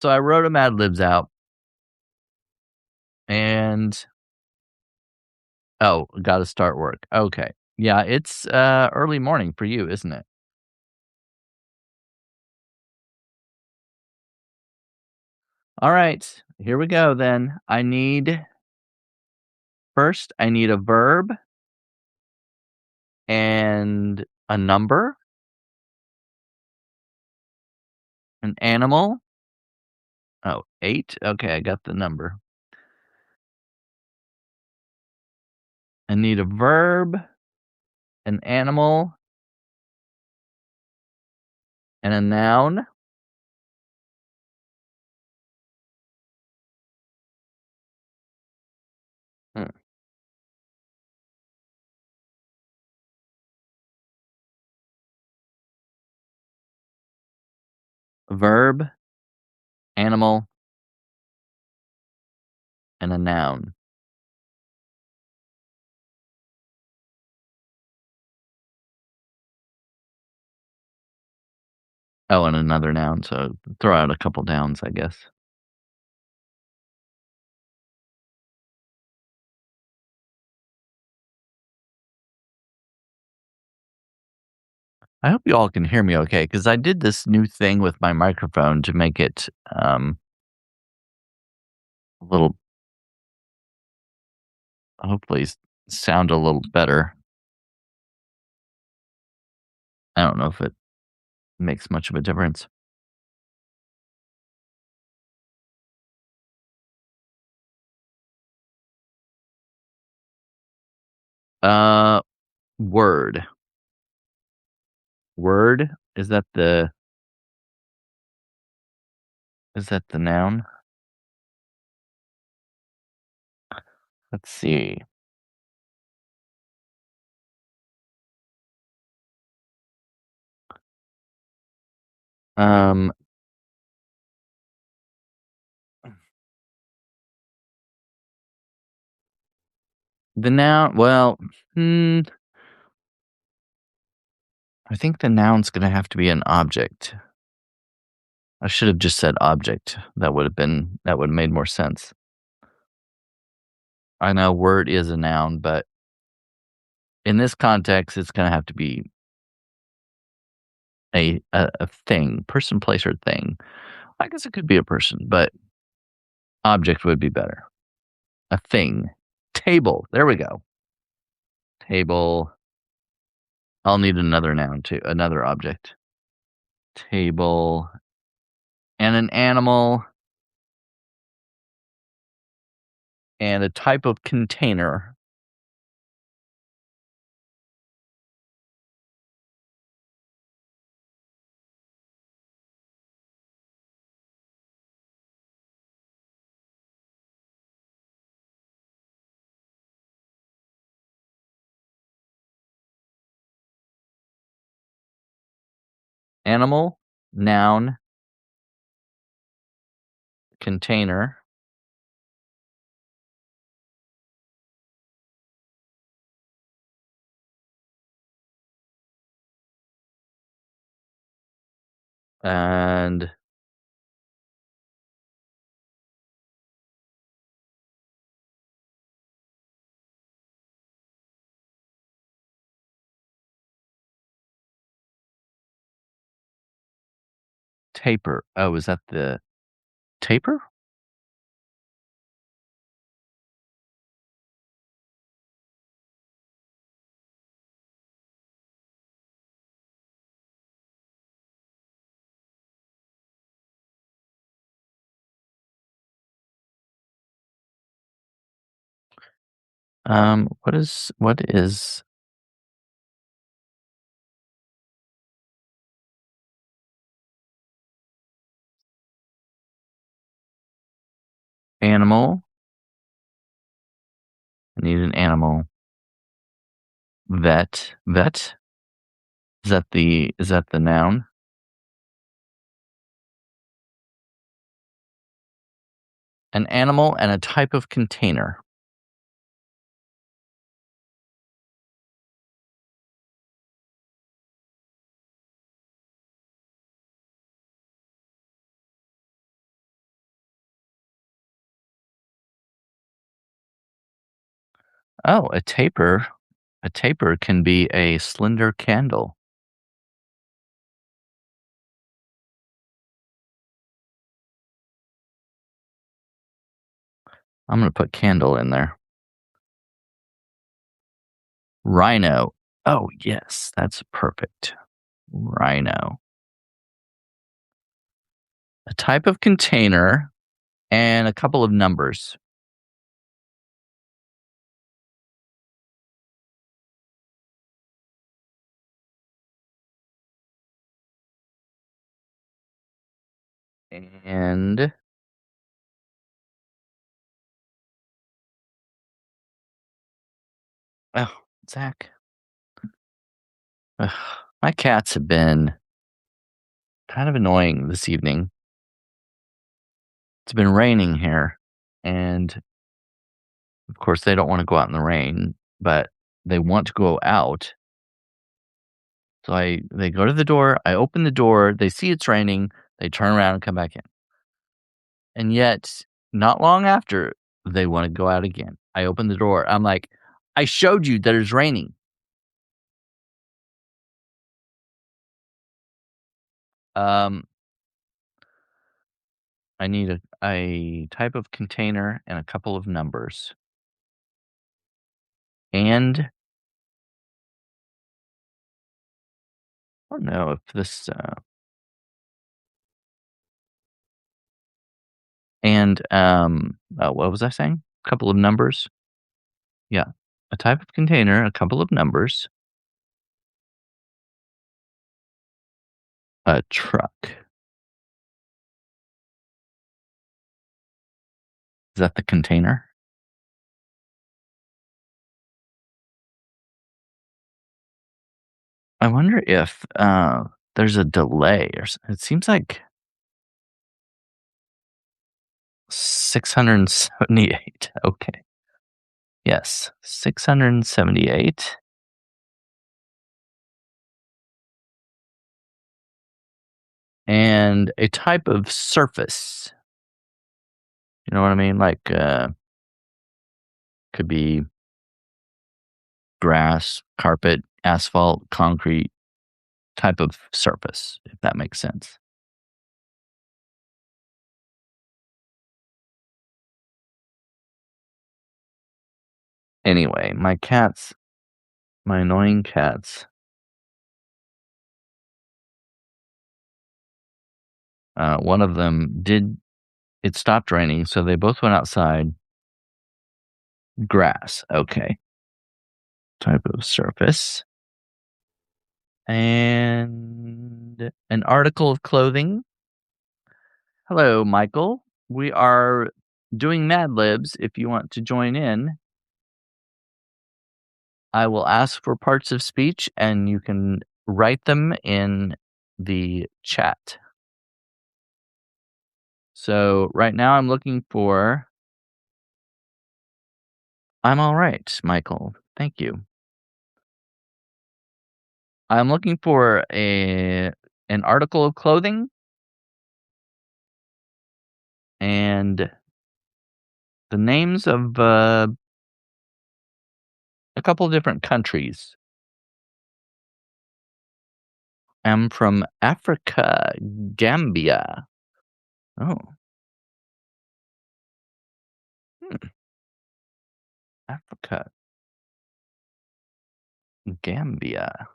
So I wrote a Mad Libs out and oh, gotta start work. Okay. Yeah, it's, early morning for you, isn't it? Alright, here we go then. I need a verb and a number, an animal. Oh, 8? Okay, I got the number. I need a verb, an animal, and a noun. Hmm. Verb, animal, and a noun. Oh, and another noun, so throw out a couple nouns, I guess. I hope you all can hear me okay, because I did this new thing with my microphone to make it, a little hopefully sound a little better. I don't know if it makes much of a difference. Uh, word. Word, is that the noun? Let's see. Um, the noun hmm, I think the noun's gonna have to be an object. I should have just said object. That would've made more sense. I know word is a noun, but in this context, it's gonna have to be a thing, person, place, or thing. I guess it could be a person, but object would be better. A thing. Table. There we go. Table. I'll need another noun too, another object. Table. And an animal and a type of container. Animal, noun, container, and taper. Oh, is that the taper? What is animal? I need an animal. Vet. Is that the noun? An animal and a type of container. Oh, a taper. A taper can be a slender candle. I'm gonna put candle in there. Rhino. Oh, yes, that's perfect. Rhino. A type of container and a couple of numbers. And oh, Zach. Ugh, my cats have been kind of annoying this evening. It's been raining here, and of course, they don't want to go out in the rain, but they want to go out. So they go to the door, I open the door, they see it's raining, they turn around and come back in. And yet, not long after, they want to go out again. I open the door. I'm like, I showed you that it's raining. Um, I need a type of container and a couple of numbers. And I don't know if this what was I saying? A couple of numbers. Yeah. A type of container, a couple of numbers, a truck. Is that the container? I wonder if there's a delay it seems like 678. Okay. Yes, 678. And a type of surface. You know what I mean? Like could be grass, carpet, asphalt, concrete type of surface, if that makes sense. Anyway, my annoying cats, one of them did it stopped raining, so they both went outside. Grass, okay. Type of surface. And an article of clothing. Hello, Michael. We are doing Mad Libs. If you want to join in, I will ask for parts of speech and you can write them in the chat. So right now I'm looking for I'm all right, Michael. Thank you. I'm looking for an article of clothing and the names of a couple of different countries. I'm from Africa, Gambia. Oh, hmm, Africa, Gambia.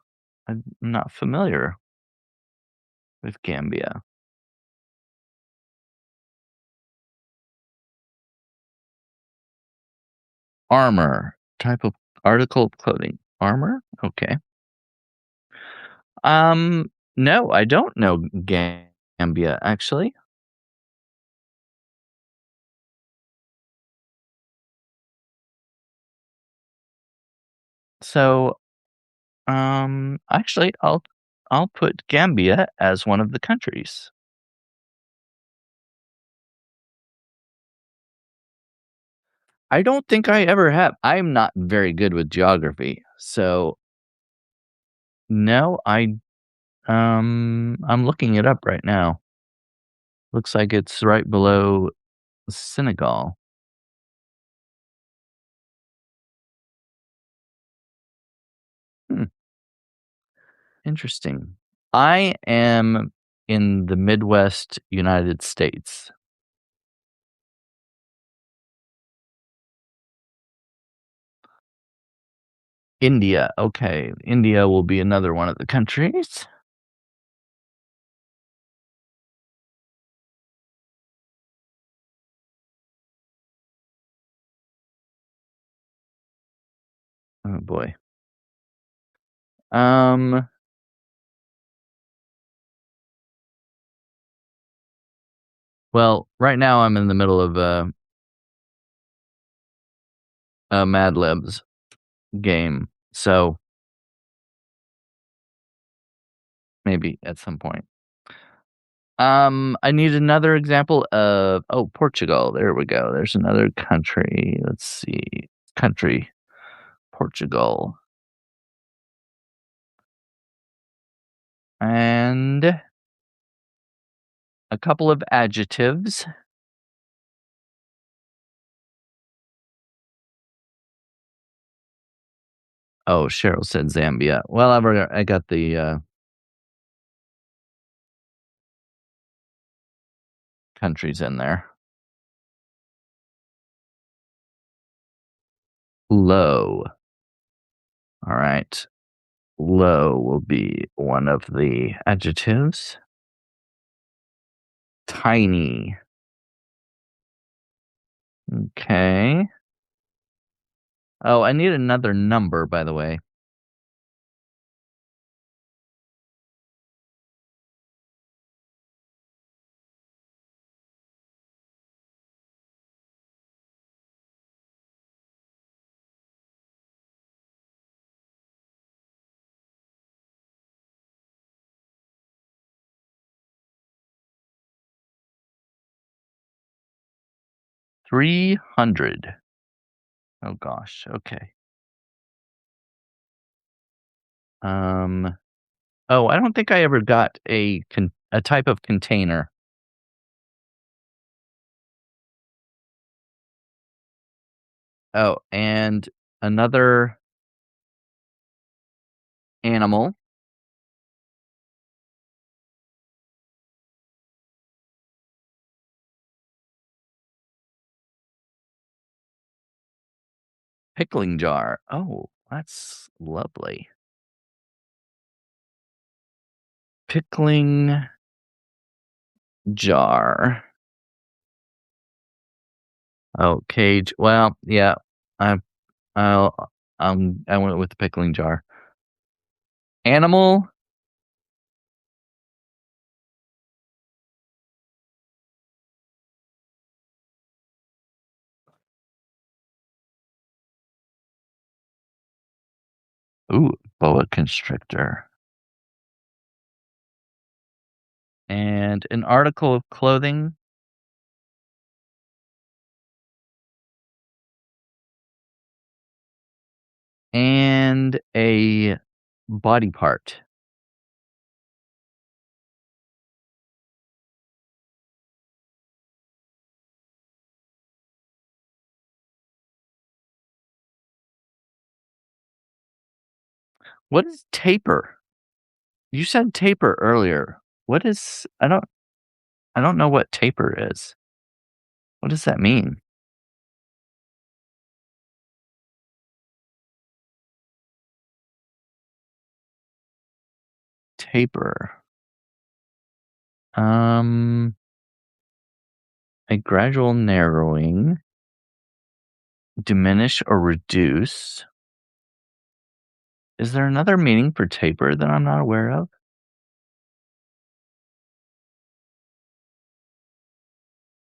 I'm not familiar with Gambia. Armor, type of article of clothing. Armor? Okay. Um, no, I don't know Gambia, actually. So, actually, I'll put Gambia as one of the countries. I don't think I ever have. I'm not very good with geography, so no, I'm looking it up right now. Looks like it's right below Senegal. Interesting. I am in the Midwest United States. India. Okay. India will be another one of the countries. Oh boy. Um, well, right now I'm in the middle of a Mad Libs game, so maybe at some point. I need another example of Portugal. There we go. There's another country. Let's see. Country, Portugal. And a couple of adjectives. Oh, Cheryl said Zambia. Well, I got the countries in there. Low. All right. Low will be one of the adjectives. Tiny. Okay. Oh, I need another number, by the way. $300. Oh gosh. Okay. Oh, I don't think I ever got a type of container. Oh, and another animal. Pickling jar. Oh, that's lovely. Pickling jar. Oh, cage. Well, yeah. I I'll I went with the pickling jar. Animal. Ooh, boa constrictor. And an article of clothing. And a body part. What is taper? You said taper earlier. What is I don't know what taper is. What does that mean? Taper. Um, a gradual narrowing, diminish or reduce. Is there another meaning for taper that I'm not aware of?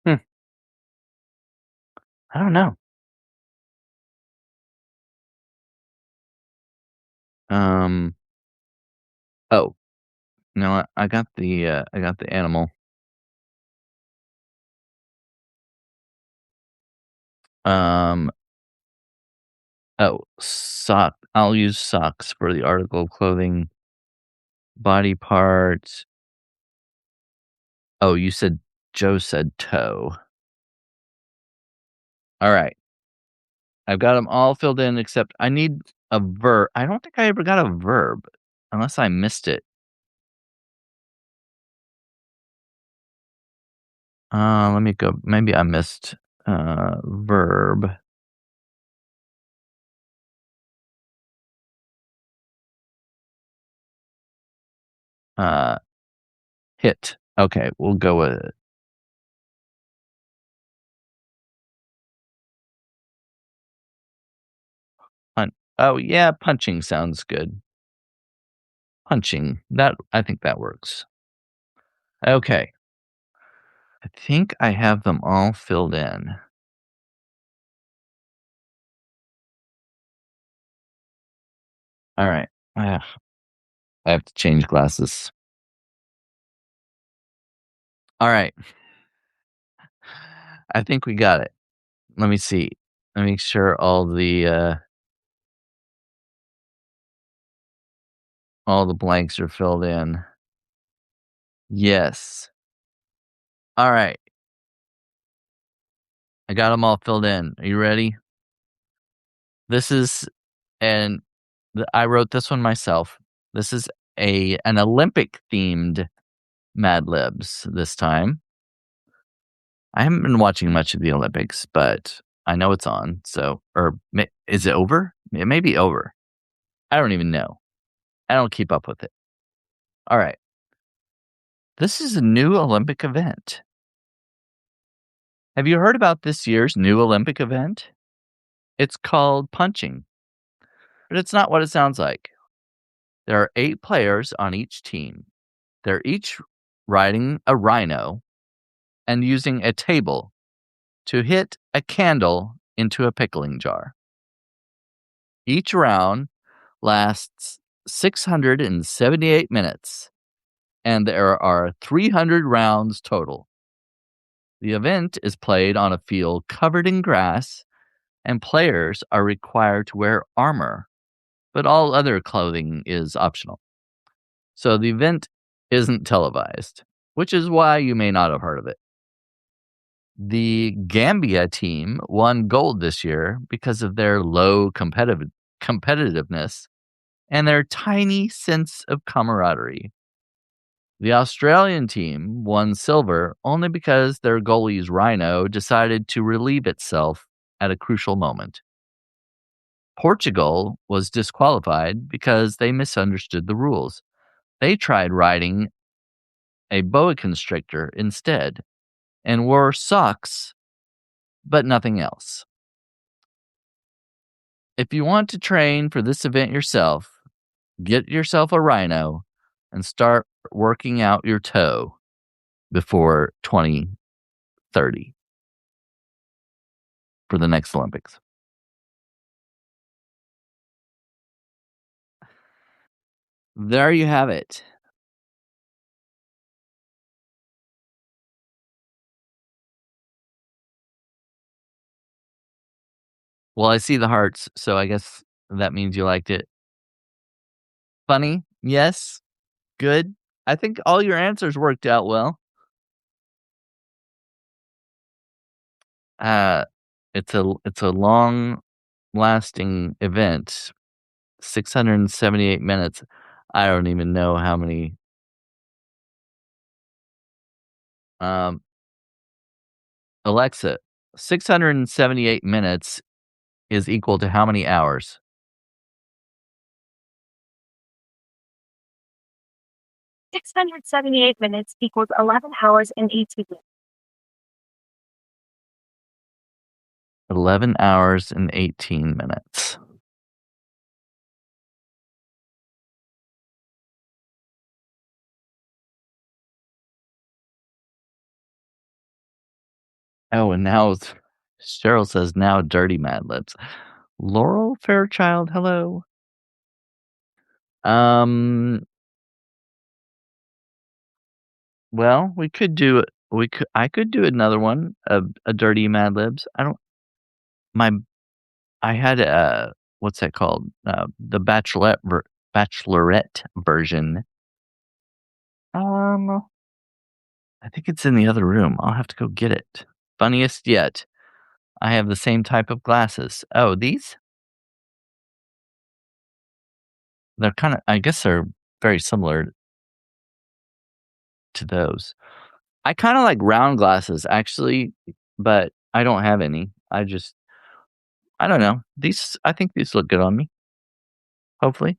Hmm, I don't know. Um, oh, no, I got the animal. Um, oh, sock. I'll use socks for the article of clothing. Body parts. Oh, Joe said toe. All right. I've got them all filled in except I need a verb. I don't think I ever got a verb. unless I missed it. Let me go. Maybe I missed verb. Uh, hit. Okay, we'll go with it. Oh yeah, punching sounds good. Punching. That I think that works. Okay. I think I have them all filled in. All right. Ah, I have to change glasses. All right. I think we got it. Let me see. Let me make sure all the blanks are filled in. Yes. All right. I got them all filled in. Are you ready? This is and I wrote this one myself. This is an Olympic themed Mad Libs this time. I haven't been watching much of the Olympics, but I know it's on. So, is it over? It may be over. I don't even know. I don't keep up with it. All right. This is a new Olympic event. Have you heard about this year's new Olympic event? It's called punching, but it's not what it sounds like. There are 8 players on each team. They're each riding a rhino and using a table to hit a candle into a pickling jar. Each round lasts 678 minutes, and there are 300 rounds total. The event is played on a field covered in grass, and players are required to wear armor, but all other clothing is optional. So the event isn't televised, which is why you may not have heard of it. The Gambia team won gold this year because of their low competitiveness and their tiny sense of camaraderie. The Australian team won silver only because their goalie's rhino decided to relieve itself at a crucial moment. Portugal was disqualified because they misunderstood the rules. They tried riding a boa constrictor instead and wore socks, but nothing else. If you want to train for this event yourself, get yourself a rhino and start working out your toe before 2030 for the next Olympics. There you have it. Well, I see the hearts, so I guess that means you liked it. Funny? Yes. Good. I think all your answers worked out well. Uh, it's a long lasting event. 678 minutes. I don't even know how many. Um, Alexa, 678 minutes is equal to how many hours? 678 minutes equals 11 hours and 18 minutes. 11 hours and 18 minutes. Oh, and now Cheryl says now dirty Mad Libs. Laurel Fairchild, hello. Um, well, I could do another one, a dirty Mad Libs. My I had what's that called? The Bachelorette version. I think it's in the other room. I'll have to go get it. Funniest yet, I have the same type of glasses. Oh, these? They're I guess they're very similar to those. I kinda like round glasses, actually, but I don't have any. I don't know. I think these look good on me, hopefully.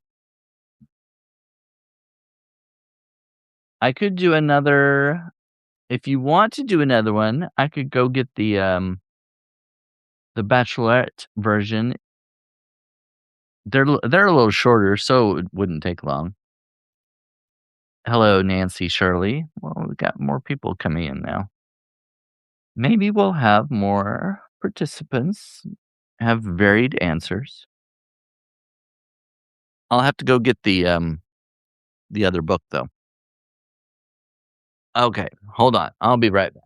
I could do another if you want to do another one, I could go get the bachelorette version. They're a little shorter, so it wouldn't take long. Hello, Nancy Shirley. Well, we got more people coming in now. Maybe we'll have more participants have varied answers. I'll have to go get the other book though. Okay, hold on. I'll be right back.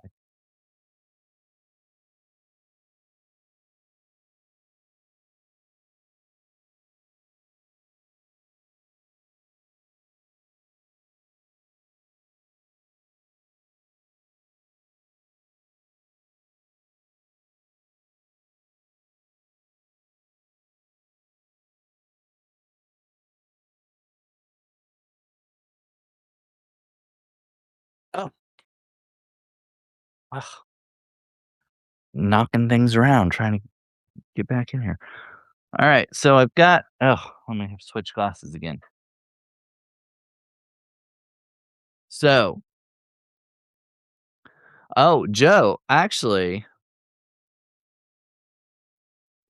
Oh, ugh, knocking things around, trying to get back in here. All right, so I've got. Oh, let me have to switch glasses again. So, oh, Joe, actually,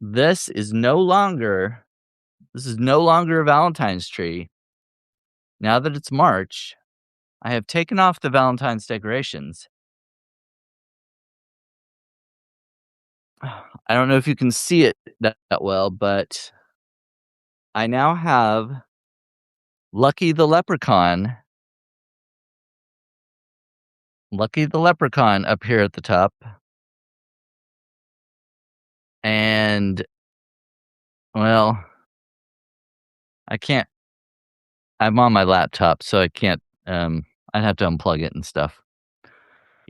this is no longer this is no longer a Valentine's tree. Now that it's March, I have taken off the Valentine's decorations. I don't know if you can see it that well, but I now have Lucky the Leprechaun up here at the top, and, well, I can't I'm on my laptop, so I can't, I'd have to unplug it and stuff.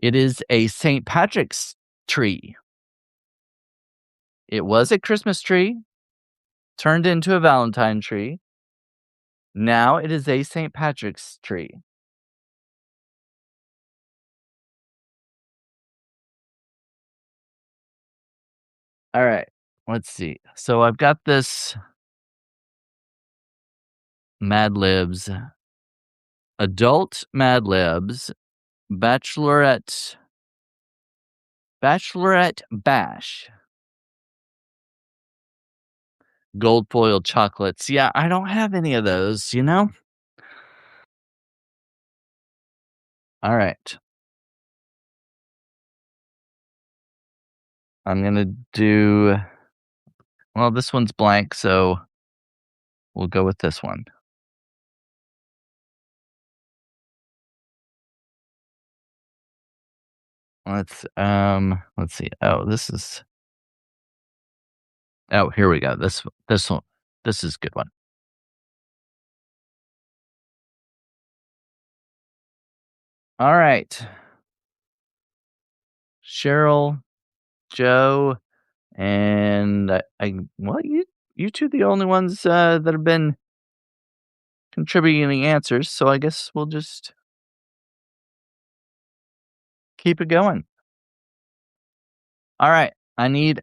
It is a St. Patrick's tree. It was a Christmas tree, turned into a Valentine tree. Now it is a St. Patrick's tree. Alright, let's see. So I've got this Mad Libs, adult Mad Libs, Bachelorette Bash, gold foil chocolates. Yeah, I don't have any of those, you know? Alright. I'm gonna do well, this one's blank, so we'll go with this one. Let's see. Oh, here we go. This one this is a good one. Alright. Cheryl, Joe, and well, you two the only ones, that have been contributing answers, so I guess we'll just keep it going. Alright, I need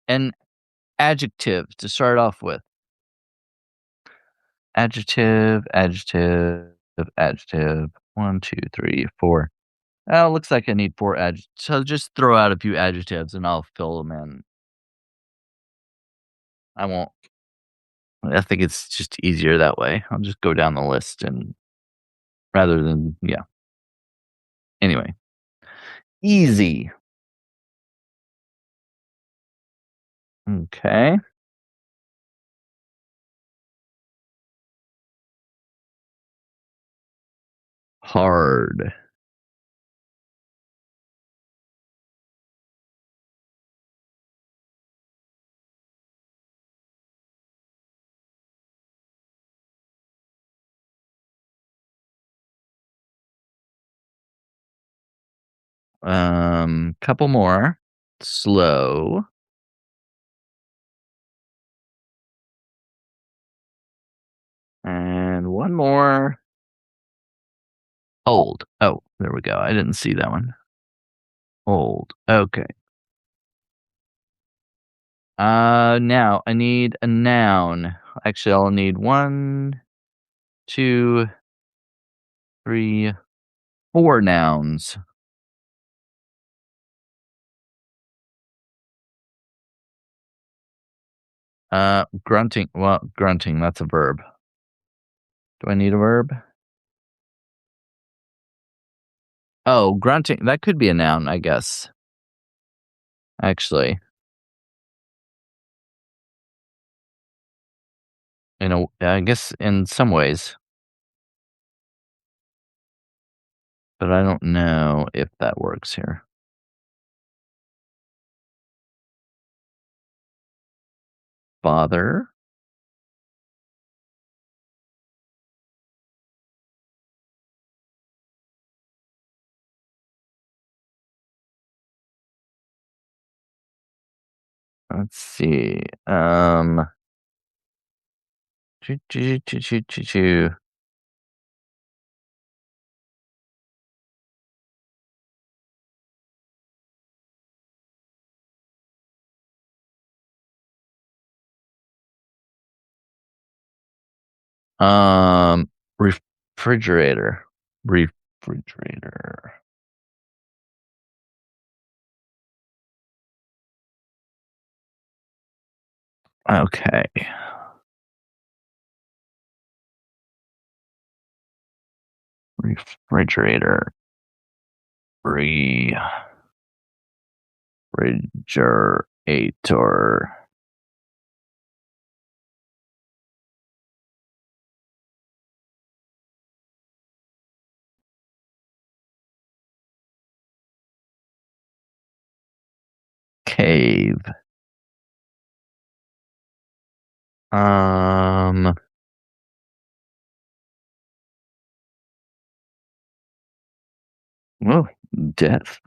an adjective to start off with. Adjective. 1, 2, 3, 4. Oh, looks like I need 4 adjectives. So just throw out a few adjectives and I'll fill them in. I won't I think it's just easier that way. I'll just go down the list and rather than yeah. Anyway, easy. Okay. Hard. Couple more. Slow. And one more. Old. Oh, there we go. I didn't see that one. Old. Okay. Now I need a noun. Actually, I'll need 1, 2, 3, 4 nouns. Grunting. Well, grunting, that's a verb. Do I need a verb? Oh, grunting, that could be a noun, I guess. Actually, I guess in some ways, but I don't know if that works here. Father. Let's see. Choo, choo, choo, choo, choo, choo. Um, refrigerator. Refrigerator. Okay. Refrigerator. Refrigerator. Cave. Um, oh, death.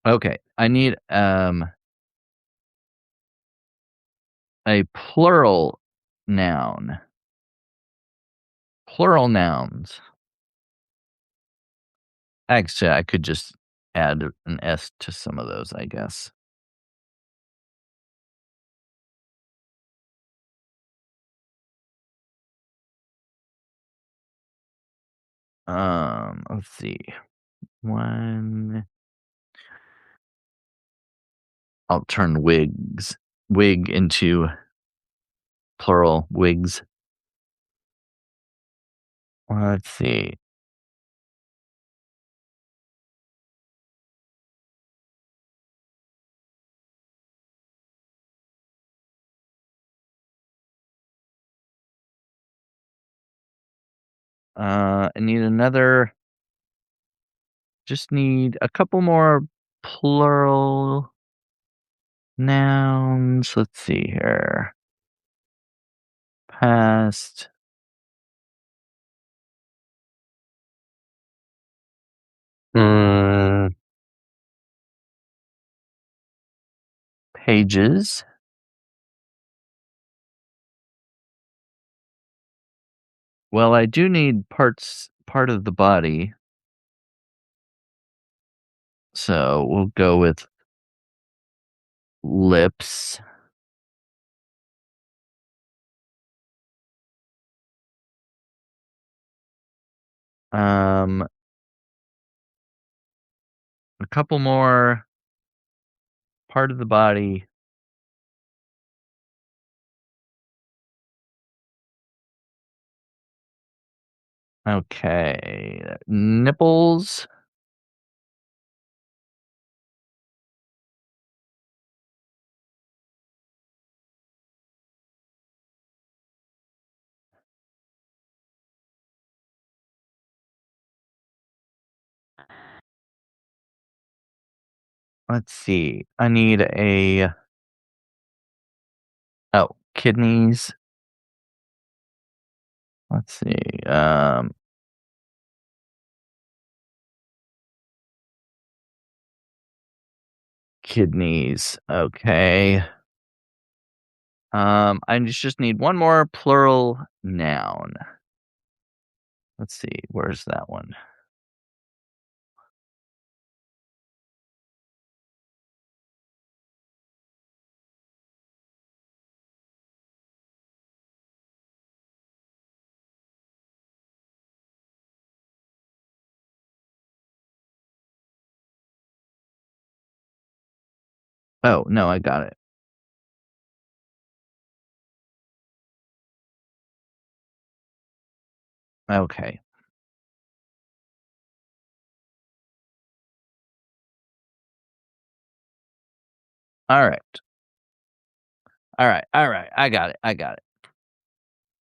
Okay, I need a plural noun. Plural nouns. Actually, I could just add an S to some of those, I guess. Let's see. One. I'll turn wig into plural wigs. Let's see. I need another. Just need a couple more plural nouns. Let's see here. Past. Mm, pages. Well, I do need part of the body. So we'll go with lips. A couple more part of the body. Okay. Nipples. Let's see. I need kidneys. Let's see. Kidneys. Okay. I just need one more plural noun. Let's see. Where's that one? Oh, no, I got it. Okay. All right. All right. All right. I got it. I got it.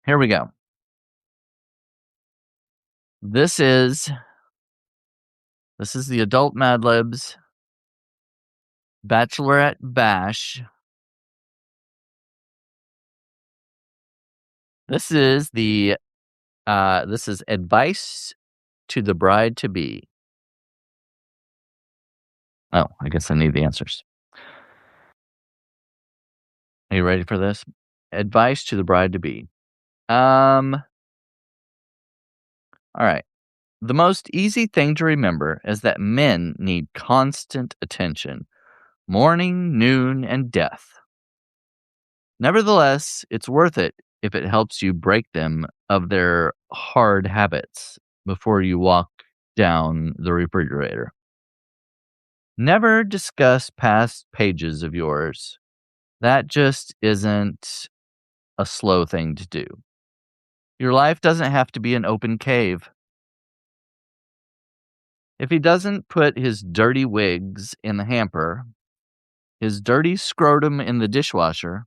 Here we go. This is this is the adult Mad Libs Bachelorette Bash. This is this is advice to the bride to be. Oh, I guess I need the answers. Are you ready for this? Advice to the bride to be. All right. The most easy thing to remember is that men need constant attention, morning, noon, and death. Nevertheless, it's worth it if it helps you break them of their hard habits before you walk down the refrigerator. Never discuss past pages of yours. That just isn't a slow thing to do. Your life doesn't have to be an open cave. If he doesn't put his dirty wigs in the hamper, his dirty scrotum in the dishwasher,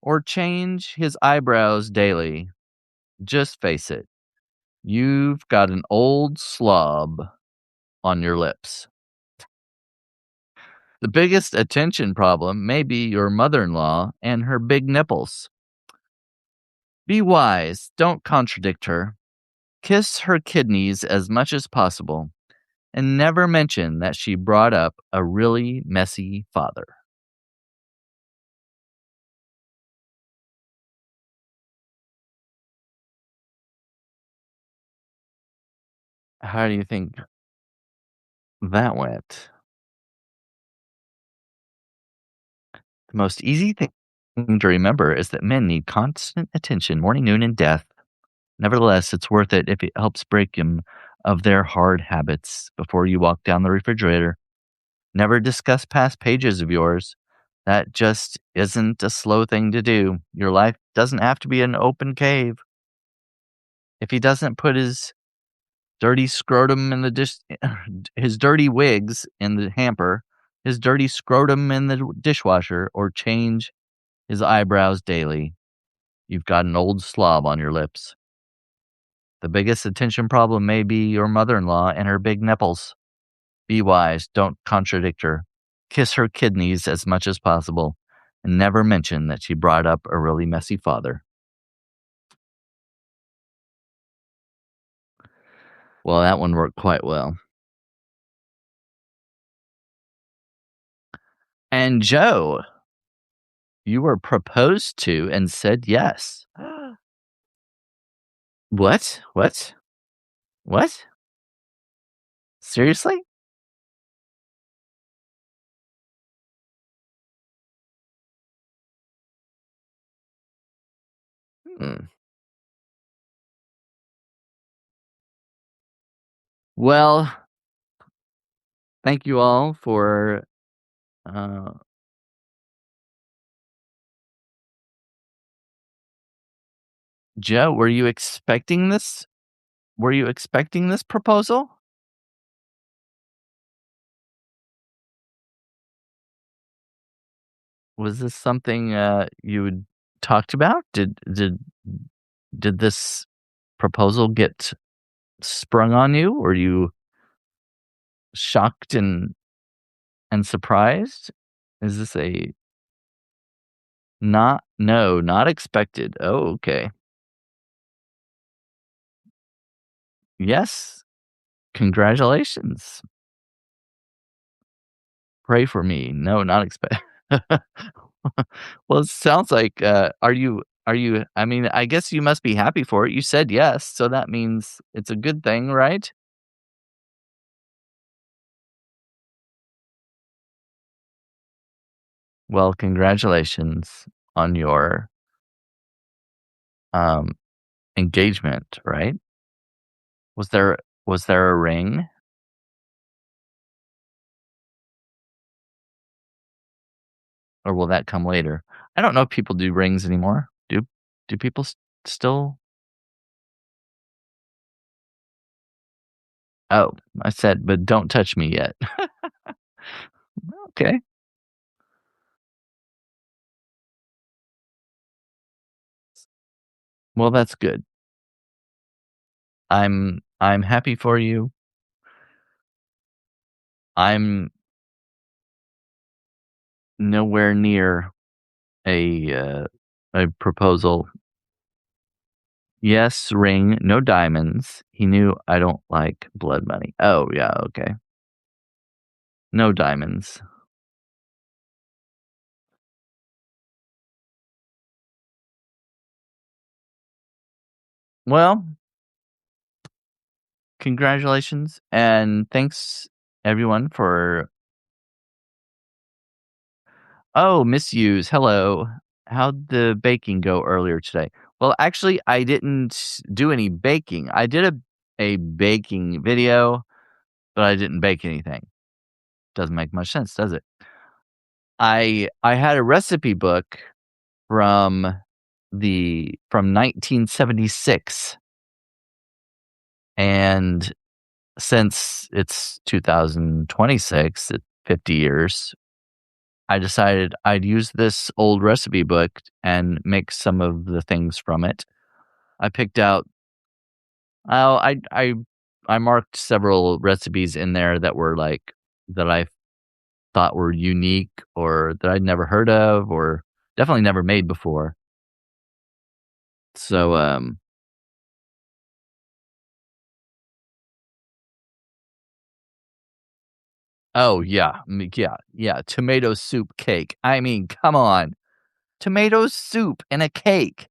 or change his eyebrows daily, just face it, you've got an old slob on your lips. The biggest attention problem may be your mother-in-law and her big nipples. Be wise, don't contradict her. Kiss her kidneys as much as possible, and never mention that she brought up a really messy father. How do you think that went? The most easy thing to remember is that men need constant attention, morning, noon, and death. Nevertheless, it's worth it if it helps break them of their hard habits before you walk down the refrigerator. Never discuss past pages of yours. That just isn't a slow thing to do. Your life doesn't have to be an open cave. If he doesn't put his dirty scrotum in the his dirty wigs in the hamper, his dirty scrotum in the dishwasher, or change his eyebrows daily, you've got an old slob on your lips. The biggest attention problem may be your mother-in-law and her big nipples. Be wise, don't contradict her. Kiss her kidneys as much as possible, and never mention that she brought up a really messy father. Well, that one worked quite well. And Joe, you were proposed to and said yes. What? What? What? Seriously? Hmm. Well, thank you all for uh, Joe, were you expecting this? Were you expecting this proposal? Was this something you had talked about? Did this proposal get sprung on you? Were you shocked and surprised? Is this a not expected? Oh, okay. Yes, congratulations. Pray for me. No, not expect. Well, it sounds like, are you Are you I mean, I guess you must be happy for it. You said yes, so that means it's a good thing, right? Well, congratulations on your, um, engagement, right? Was there was there a ring, or will that come later? I don't know if people do rings anymore. Do people still. Oh, I said, "But don't touch me yet." Okay. Well, that's good. I'm happy for you. I'm nowhere near a, a proposal. Yes, ring, no diamonds. He knew I don't like blood money. Oh, yeah, okay. No diamonds. Well, congratulations, and thanks everyone for. Oh, misuse. Hello. How'd the baking go earlier today? Well, actually, I didn't do any baking. I did a baking video, but I didn't bake anything. Doesn't make much sense, does it? I had a recipe book from 1976, and since it's 2026, 50 years, I decided I'd use this old recipe book and make some of the things from it. I picked out oh, I marked several recipes in there that were like that I thought were unique or that I'd never heard of or definitely never made before. So, oh yeah, yeah, tomato soup cake. I mean, come on, tomato soup and a cake.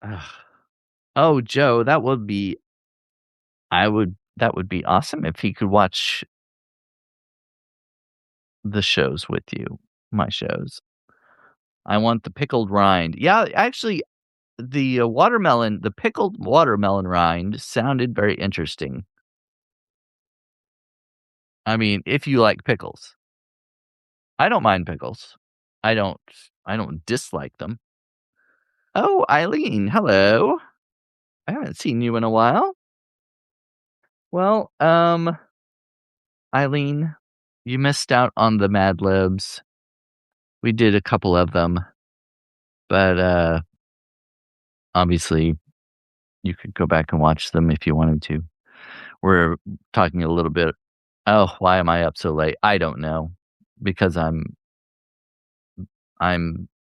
Ugh. Oh, Joe, that would be awesome if he could watch the shows with you, my shows. I want the pickled rind. Yeah, actually, the pickled watermelon rind sounded very interesting. I mean, if you like pickles. I don't mind pickles. I don't I don't dislike them. Oh, Eileen, hello. I haven't seen you in a while. Well, Eileen, you missed out on the Mad Libs. We did a couple of them, but obviously you could go back and watch them if you wanted to. We're talking a little bit. Oh, why am I up so late? I don't know. Because I'm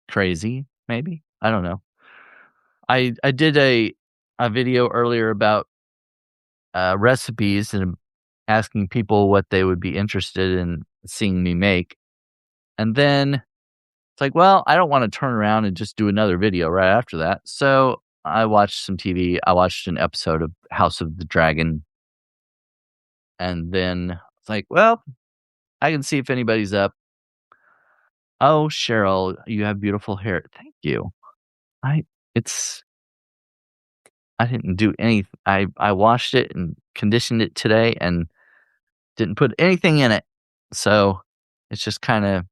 crazy, maybe. I don't know. I did a video earlier about recipes and asking people what they would be interested in seeing me make. And then it's like, well, I don't want to turn around and just do another video right after that. So I watched some TV. I watched an episode of House of the Dragon. And then it's like, well, I can see if anybody's up. Oh, Cheryl, you have beautiful hair. Thank you. I it's I didn't do any I washed it and conditioned it today and didn't put anything in it. So it's just kinda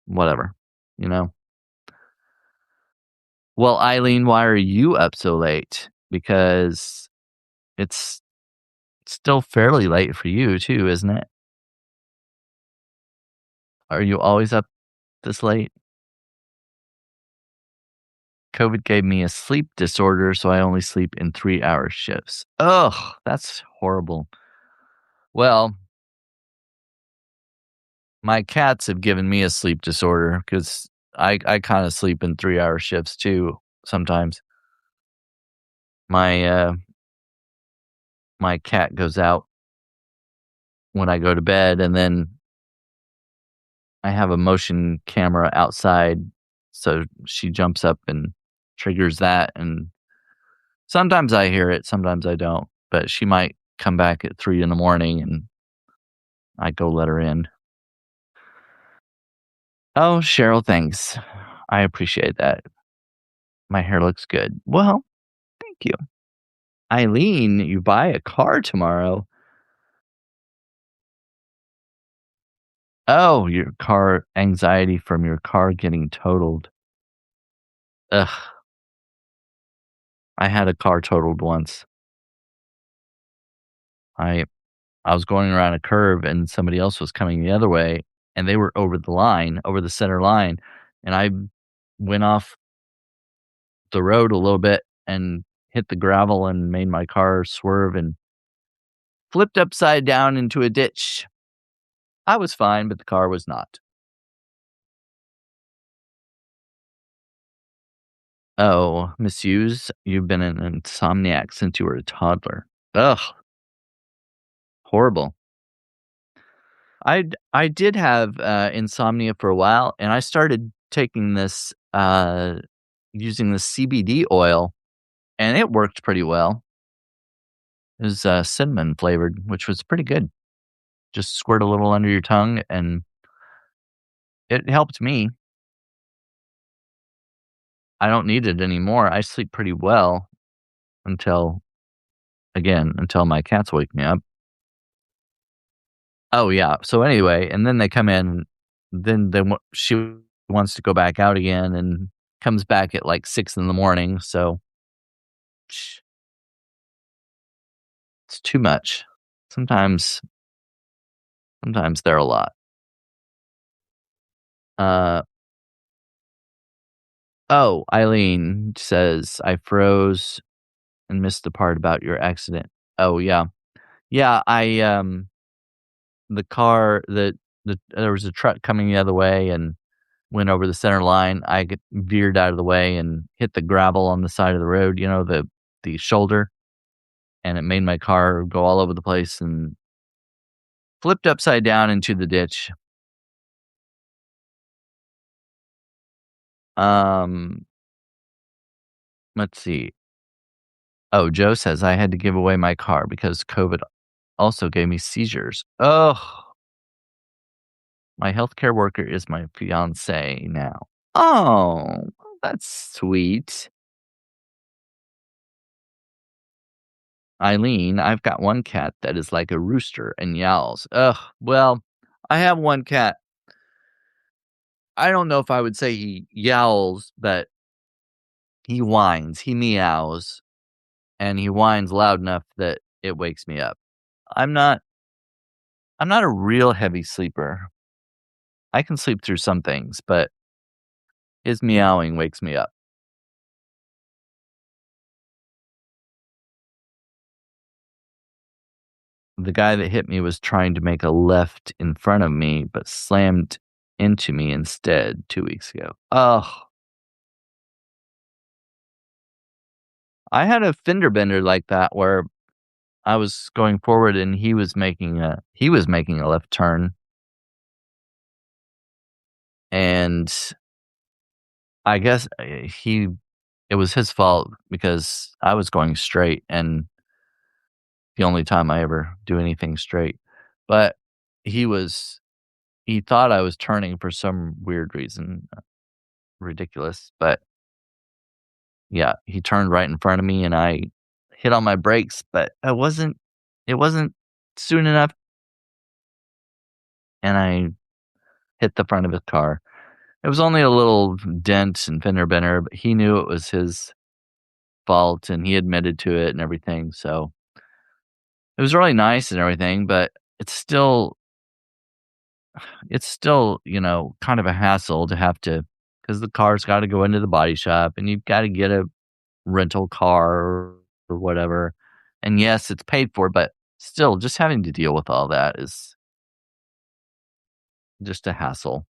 whatever, you know? Well, Eileen, why are you up so late? Because it's still fairly late for you too, isn't it? Are you always up this late? COVID gave me a sleep disorder, so I only sleep in 3-hour shifts. Ugh, that's horrible. Well, my cats have given me a sleep disorder because I kinda sleep in 3-hour shifts too sometimes. My, my cat goes out when I go to bed, and then I have a motion camera outside, so she jumps up and triggers that, and sometimes I hear it, sometimes I don't, but she might come back at 3 in the morning, and I go let her in. "Oh, Cheryl, thanks. I appreciate that. My hair looks good." "Well, thank you." "Eileen, you buy a car tomorrow." "Oh, your car anxiety from your car getting totaled." Ugh, I had a car totaled once. I I was going around a curve and somebody else was coming the other way, and they were over the line, over the center line, and I went off the road a little bit and hit the gravel and made my car swerve and flipped upside down into a ditch. I was fine, but the car was not. "Oh, Miss Hughes, you've been an insomniac since you were a toddler." Ugh, horrible. I did have, insomnia for a while, and I started taking this, using the CBD oil, and it worked pretty well. It was, cinnamon flavored, which was pretty good. Just squirt a little under your tongue, and it helped me. I don't need it anymore. I sleep pretty well until until my cats wake me up. Oh, yeah. So, anyway, and then they come in, then she wants to go back out again and comes back at, like, 6 in the morning, so sh it's too much. Sometimes sometimes they're a lot. Uh, oh, Eileen says, "I froze and missed the part about your accident." Oh, yeah. Yeah, the car there was a truck coming the other way and went over the center line. I get veered out of the way and hit the gravel on the side of the road, the shoulder, and it made my car go all over the place and flipped upside down into the ditch. Um, let's see. Oh, Joe says I had to give away my car because COVID also gave me seizures. Oh, my healthcare worker is my fiance now. Oh, that's sweet. Eileen, I've got one cat that is like a rooster and yowls. Ugh, well, I have one cat. I don't know if I would say he yowls, but he whines, he meows, and he whines loud enough that it wakes me up. I'm not I'm not a real heavy sleeper. I can sleep through some things, but his meowing wakes me up. The guy that hit me was trying to make a left in front of me, but slammed into me instead 2 weeks ago. Oh, I had a fender bender like that where I was going forward and he was making a left turn, and I guess, it was his fault because I was going straight, and the only time I ever do anything straight. But he was he thought I was turning for some weird reason, ridiculous, but yeah, he turned right in front of me and I hit on my brakes, but it wasn't soon enough, and I hit the front of his car. It was only a little dent and fender bender, but he knew it was his fault and he admitted to it and everything. So it was really nice and everything, but it's still kind of a hassle to have to, because the car's got to go into the body shop and you've got to get a rental car or whatever. And yes, it's paid for, but still just having to deal with all that is just a hassle.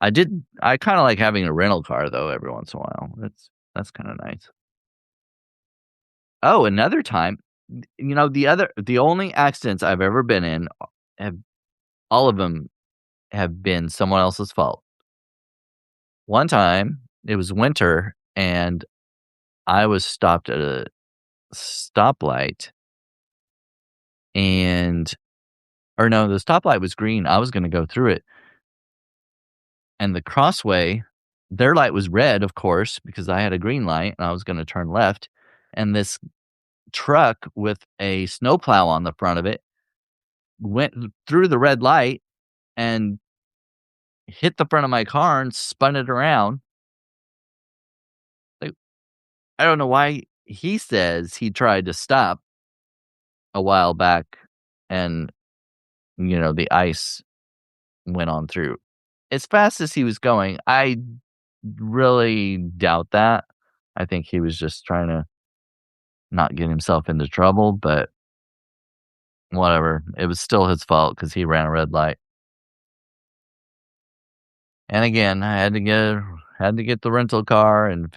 I kind of like having a rental car though every once in a while. That's kind of nice. Oh, another time, the only accidents I've ever been in, have all of them have been someone else's fault. One time, it was winter, and I was stopped at a stoplight, and or no, the stoplight was green. I was gonna go through it, and the crossway, their light was red, of course, because I had a green light, and I was gonna turn left, and this truck with a snowplow on the front of it went through the red light and hit the front of my car and spun it around. Like, I don't know why he says he tried to stop a while back and, the ice went on through. As fast as he was going, I really doubt that. I think he was just trying to not get himself into trouble, but whatever. It was still his fault because he ran a red light. And again, I had to get the rental car and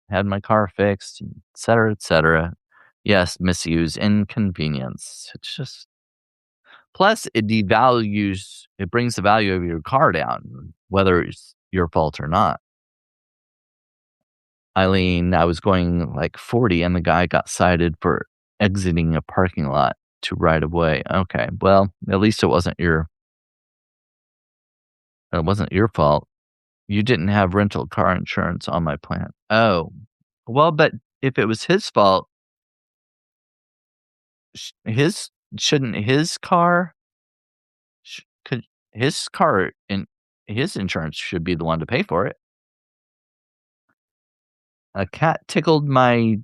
had my car fixed, et cetera, et cetera. Yes, misuse, inconvenience. It's just plus it brings the value of your car down, whether it's your fault or not. Eileen, I was going like 40 and the guy got cited for exiting a parking lot to right of way. Okay, well, at least it wasn't your fault. You didn't have rental car insurance on my plan. Oh, well, but if it was his fault, sh- his shouldn't his car could his car and his insurance should be the one to pay for it. A cat tickled my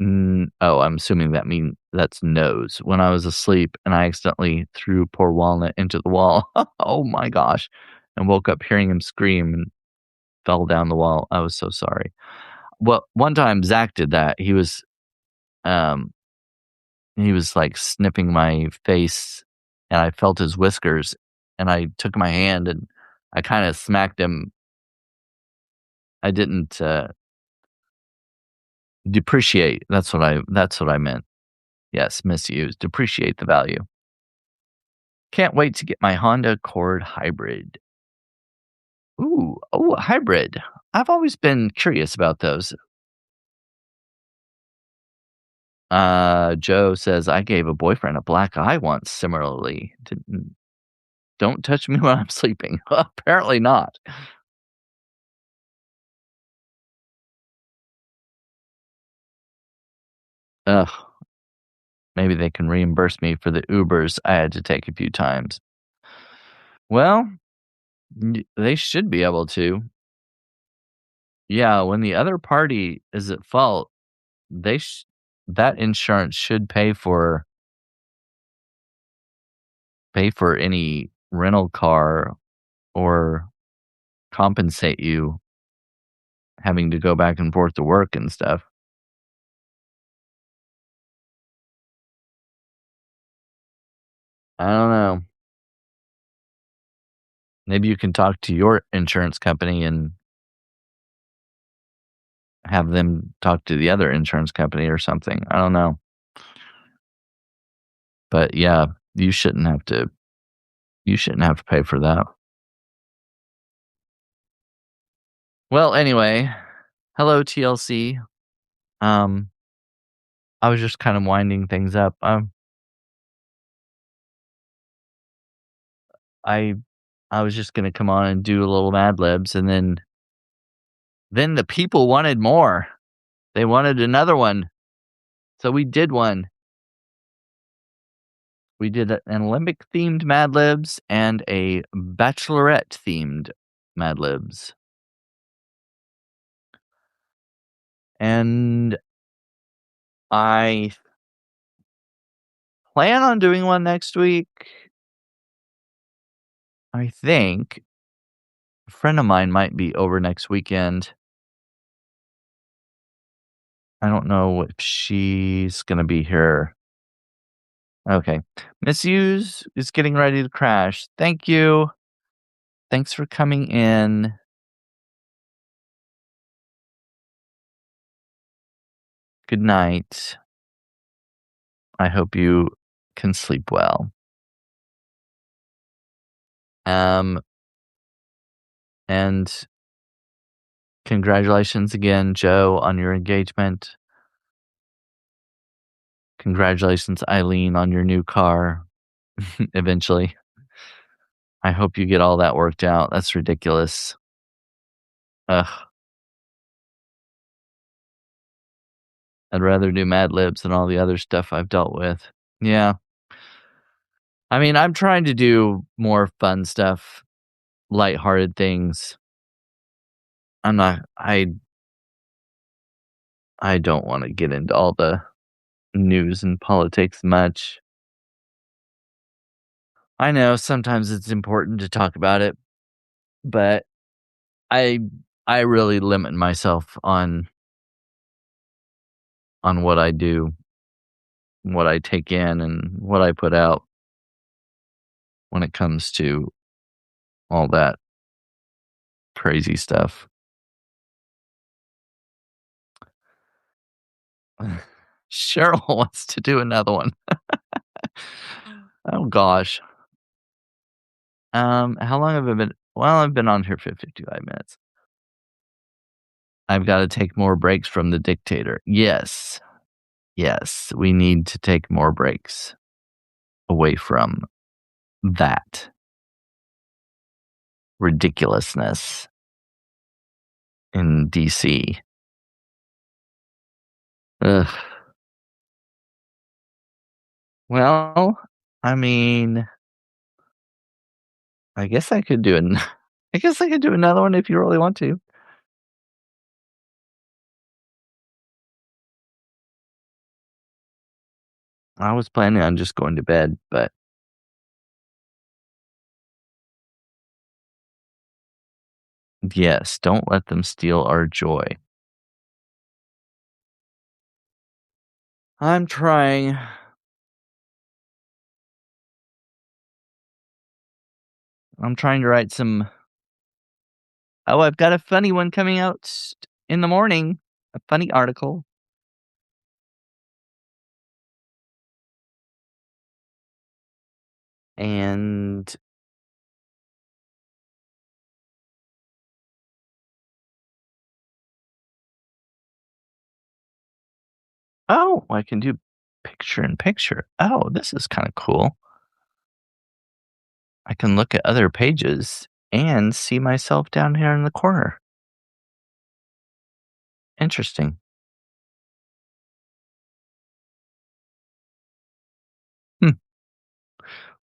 oh, I'm assuming that's nose when I was asleep and I accidentally threw poor Walnut into the wall. Oh my gosh. And woke up hearing him scream and fell down the wall. I was so sorry. Well, one time Zach did that. Um he was like sniffing my face and I felt his whiskers and I took my hand and I kind of smacked him. I didn't depreciate. That's what I meant. Yes, misuse. Depreciate the value. Can't wait to get my Honda Accord hybrid. Ooh, oh, a hybrid. I've always been curious about those. Joe says I gave a boyfriend a black eye once similarly. Don't touch me when I'm sleeping. Apparently not. Ugh, maybe they can reimburse me for the Ubers I had to take a few times. Well, they should be able to. Yeah, when the other party is at fault, they sh- that insurance should pay for any rental car or compensate you having to go back and forth to work and stuff. I don't know. Maybe you can talk to your insurance company and have them talk to the other insurance company or something. I don't know. But yeah, you shouldn't have to you shouldn't have to pay for that. Well, anyway, hello TLC. Um I was just kind of winding things up. I I was just going to come on and do a little Mad Libs and then the people wanted more. They wanted another one. So we did one. We did an Olympic themed Mad Libs and a Bachelorette themed Mad Libs. And I plan on doing one next week. I think a friend of mine might be over next weekend. I don't know if she's going to be here. Okay. Misuse is getting ready to crash. Thank you. Thanks for coming in. Good night. I hope you can sleep well. Um, and congratulations again, Joe, on your engagement. Congratulations, Eileen, on your new car eventually. I hope you get all that worked out. That's ridiculous. Ugh. I'd rather do Mad Libs than all the other stuff I've dealt with. Yeah. I mean, I'm trying to do more fun stuff, lighthearted things. I'm not I don't wanna get into all the news and politics much. I know sometimes it's important to talk about it, but I I really limit myself on what I do, what I take in, and what I put out when it comes to all that crazy stuff. Cheryl wants to do another one. Oh gosh. How long have I been? Well, I've been on here for 55 minutes. I've got to take more breaks from the dictator. Yes. Yes. We need to take more breaks away from that ridiculousness in DC. Ugh. Well, I mean, I guess I could do an I guess I could do another one if you really want to. I was planning on just going to bed, but yes, don't let them steal our joy. I'm trying. I'm trying to write some. Oh, I've got a funny one coming out in the morning. A funny article. And oh, I can do picture in picture. Oh, this is kind of cool. I can look at other pages and see myself down here in the corner. Interesting. Hmm.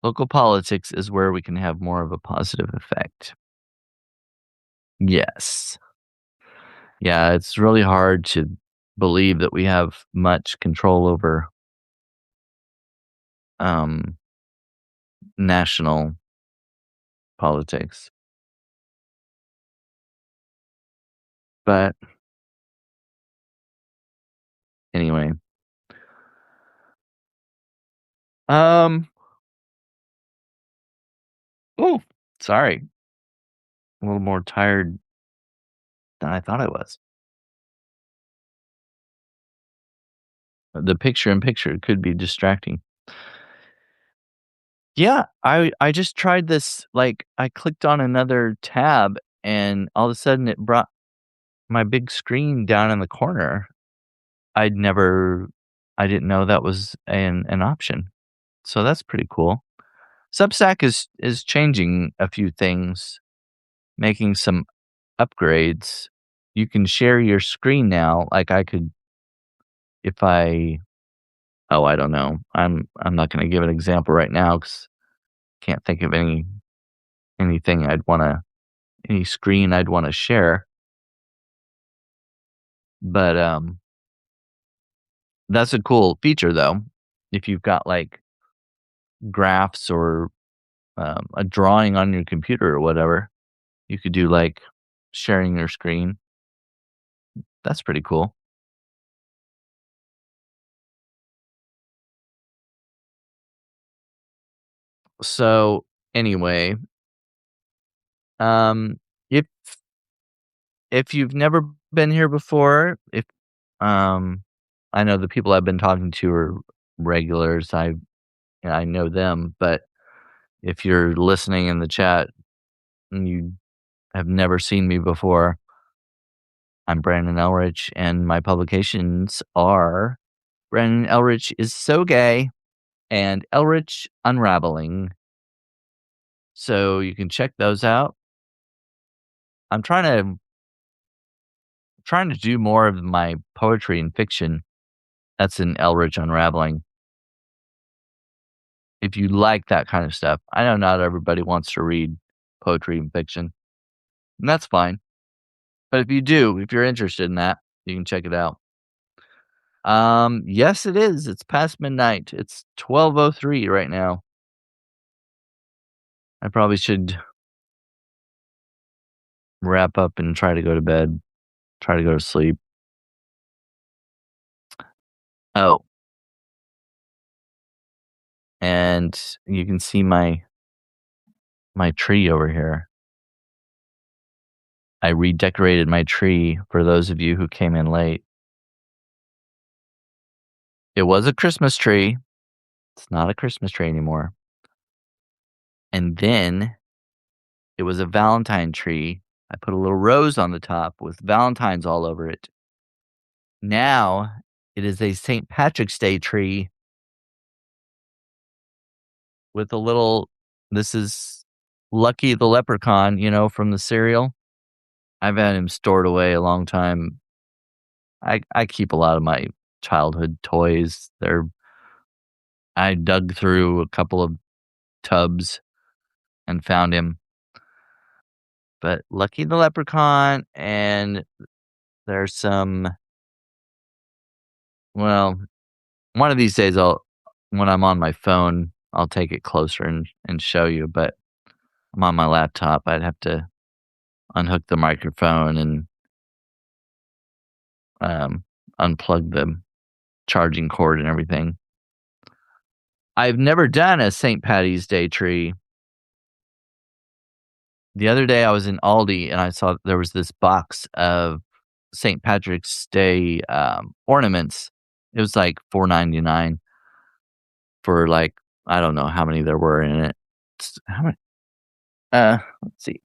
Local politics is where we can have more of a positive effect. Yes. Yeah, it's really hard to believe that we have much control over um, national politics. But anyway, um, oh, sorry, a little more tired than I thought I was. The picture in picture could be distracting. Yeah, I just tried this. Like, I clicked on another tab, and all of a sudden, it brought my big screen down in the corner. I'd never, I didn't know that was an option. So that's pretty cool. Substack is changing a few things, making some upgrades. You can share your screen now. Like I could if I oh, I don't know. I'm not gonna give an example right now because can't think of anything any screen I'd wanna share. But, that's a cool feature though. If you've got like graphs or, a drawing on your computer or whatever, you could do like sharing your screen. That's pretty cool. So, anyway, um, if you've never been here before, if um, I know the people I've been talking to are regulars. I know them, but If you're listening in the chat and you have never seen me before, I'm Brandon Elrich, and my publications are Brandon Elrich is So Gay and Elrich Unraveling. So you can check those out. I'm trying to do more of my poetry and fiction. That's in Elrich Unraveling. If you like that kind of stuff, I know not everybody wants to read poetry and fiction, and that's fine. But if you do, if you're interested in that, you can check it out. Yes, it is. It's past midnight. It's 12:03 right now. I probably should wrap up and try to go to bed, try to go to sleep. Oh, and you can see my tree over here. I redecorated my tree for those of you who came in late. It was a Christmas tree. It's not a Christmas tree anymore. And then it was a Valentine tree. I put a little rose on the top with Valentine's all over it. Now it is a St. Patrick's Day tree with a little, this is Lucky the Leprechaun, from the cereal. I've had him stored away a long time. I keep a lot of my childhood toys. I dug through a couple of tubs and found him. But Lucky the Leprechaun, and there's some, well, one of these days when I'm on my phone, I'll take it closer and show you, but I'm on my laptop. I'd have to unhook the microphone and unplug the charging cord and everything. I've never done a St. Patty's Day tree. The other day I was in Aldi and I saw there was this box of St. Patrick's Day ornaments. It was like $4.99 for like, I don't know how many there were in it. How many? Let's see.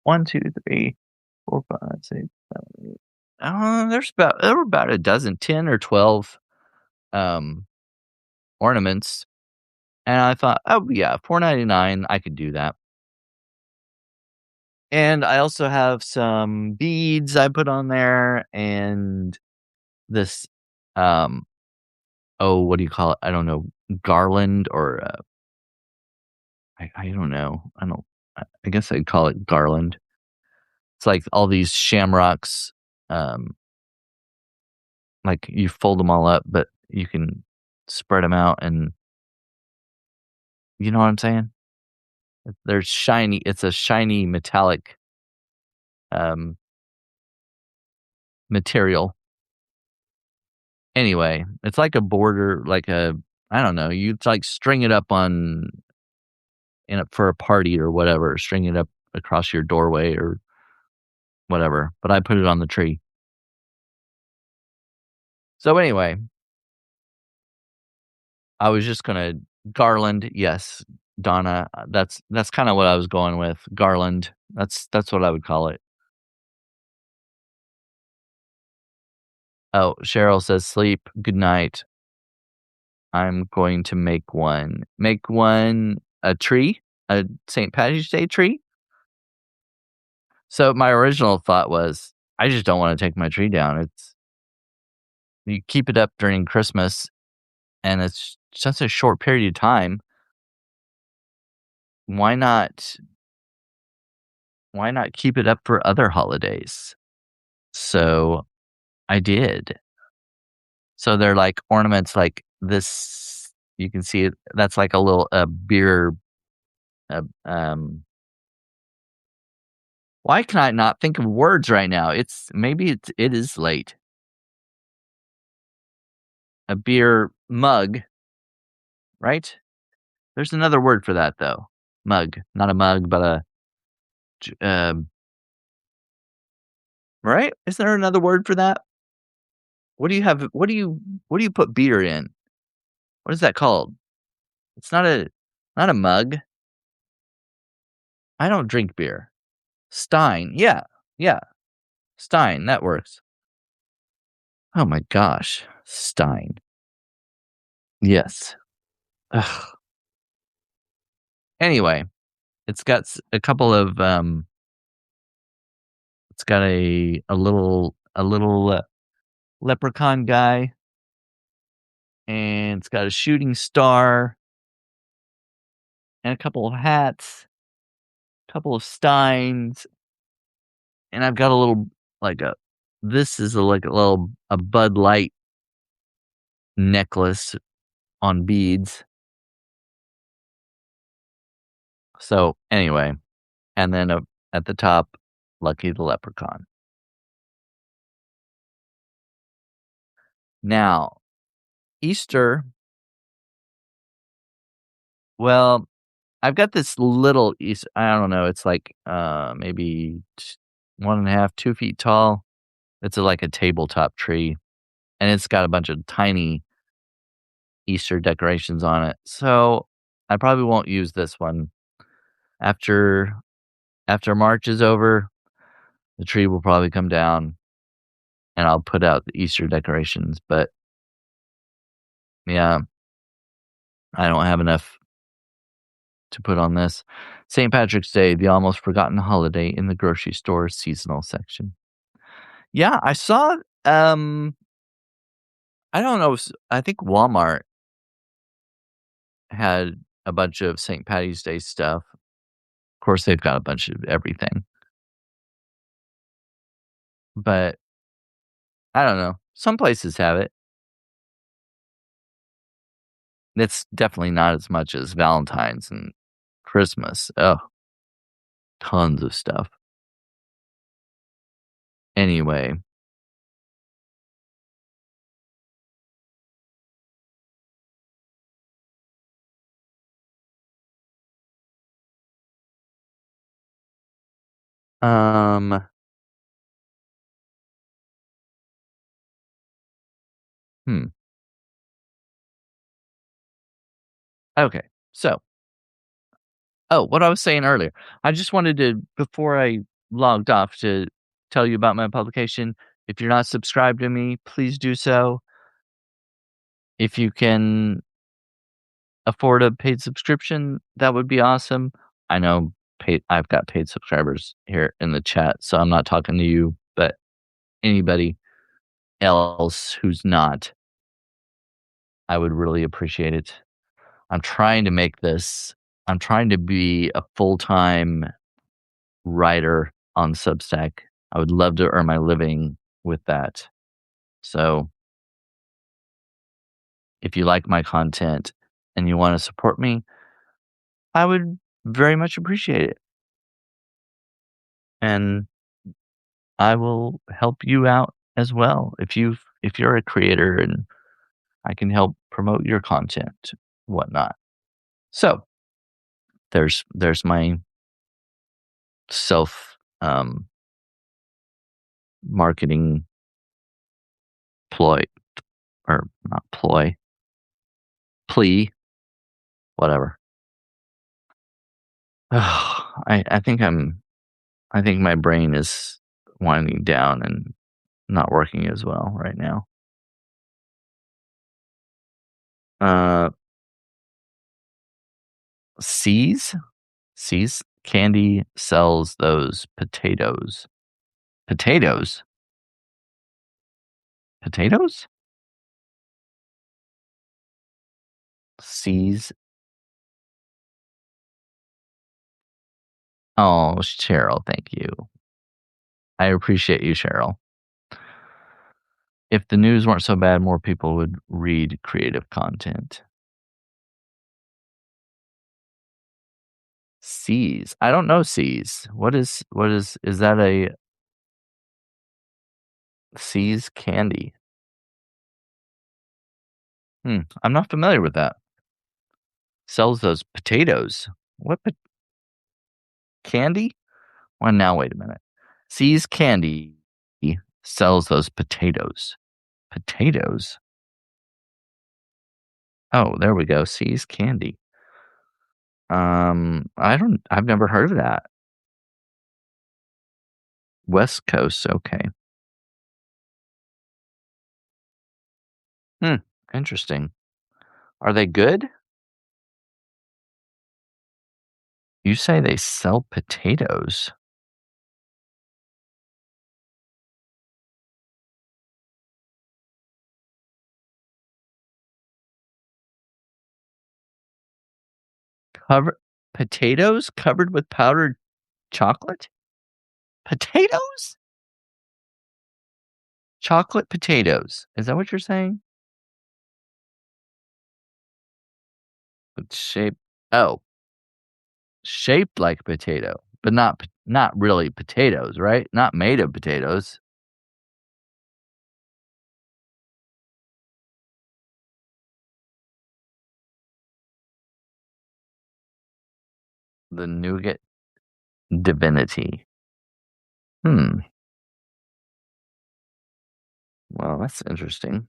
1, 2, 3, 4, 5, 6, 7, 8. There were about a dozen, 10 or 12 ornaments. And I thought, oh yeah, $4.99, I could do that. And I also have some beads I put on there and this, what do you call it? I don't know, garland or, I don't know. I guess I'd call it garland. It's like all these shamrocks, like you fold them all up, but you can spread them out and you know what I'm saying? They're shiny. It's a shiny metallic, material. Anyway, it's like a border, like I don't know, you'd like string it up for a party or whatever, string it up across your doorway or whatever, but I put it on the tree. So anyway, I was just gonna garland, yes, Donna, that's kinda what I was going with, garland. That's what I would call it. Oh, Cheryl says, "Sleep, good night." I'm going to make one. Make one a tree, a St. Patrick's Day tree. So my original thought was, I just don't wanna take my tree down. You keep it up during Christmas, and it's such a short period of time. Why not keep it up for other holidays? So I did. So they're like ornaments like this. You can see it. That's like a little beer. Uh, um, why can I not think of words right now? It is late. A beer mug, right? There's another word for that though. Mug, not a mug, but right? Is there another word for that? What do you have? What do you put beer in? What is that called? It's not a mug. I don't drink beer. Stein. Yeah. Yeah. Stein. That works. Oh my gosh. Stein. Yes. Ugh. Anyway, it's got a couple of it's got a little leprechaun guy, and it's got a shooting star and a couple of hats, a couple of steins, and I've got a little like a this is like a Bud Light necklace on beads. So anyway, and then at the top, Lucky the Leprechaun. Now, Easter, well, I've got this little Easter. I don't know. It's like maybe 1.5, 2 feet tall. It's like a tabletop tree, and it's got a bunch of tiny Easter decorations on it. So I probably won't use this one. After March is over, the tree will probably come down, and I'll put out the Easter decorations. But yeah, I don't have enough to put on this. St. Patrick's Day, the almost forgotten holiday in the grocery store seasonal section. Yeah, I saw. I don't know. I think Walmart had a bunch of St. Patty's Day stuff. Of course, they've got a bunch of everything, but I don't know. Some places have it. It's definitely not as much as Valentine's and Christmas. Oh, tons of stuff. Anyway, um, hmm. Okay, so what I was saying earlier. I just wanted to, before I logged off, to tell you about my publication. If you're not subscribed to me, please do so. If you can afford a paid subscription, that would be awesome. I know I've got paid subscribers here in the chat, so I'm not talking to you, but anybody else who's not, I would really appreciate it. I'm trying to make this, I'm trying to be a full-time writer on Substack. I would love to earn my living with that. So if you like my content and you want to support me, I would very much appreciate it. And I will help you out as well if you're a creator and I can help promote your content, whatnot. So there's my self marketing ploy, or not ploy, plea, whatever. I think my brain is winding down and not working as well right now. Uh, C's? C's Candy sells those potatoes. Potatoes? Potatoes? C's. Oh, Cheryl, thank you. I appreciate you, Cheryl. If the news weren't so bad, more people would read creative content. C's. I don't know C's. Is that a C's candy? I'm not familiar with that. Sells those potatoes. What candy? Well, now wait a minute. C's Candy sells those potatoes. Potatoes? Oh, there we go. C's Candy. I've never heard of that. West Coast, okay. Hmm, interesting. Are they good? You say they sell potatoes. Cover Potatoes covered with powdered chocolate? Potatoes? Chocolate potatoes. Is that what you're saying? It's shaped Oh, shaped like a potato, but not really potatoes, right? Not made of potatoes. The nougat divinity. Hmm, well, that's interesting.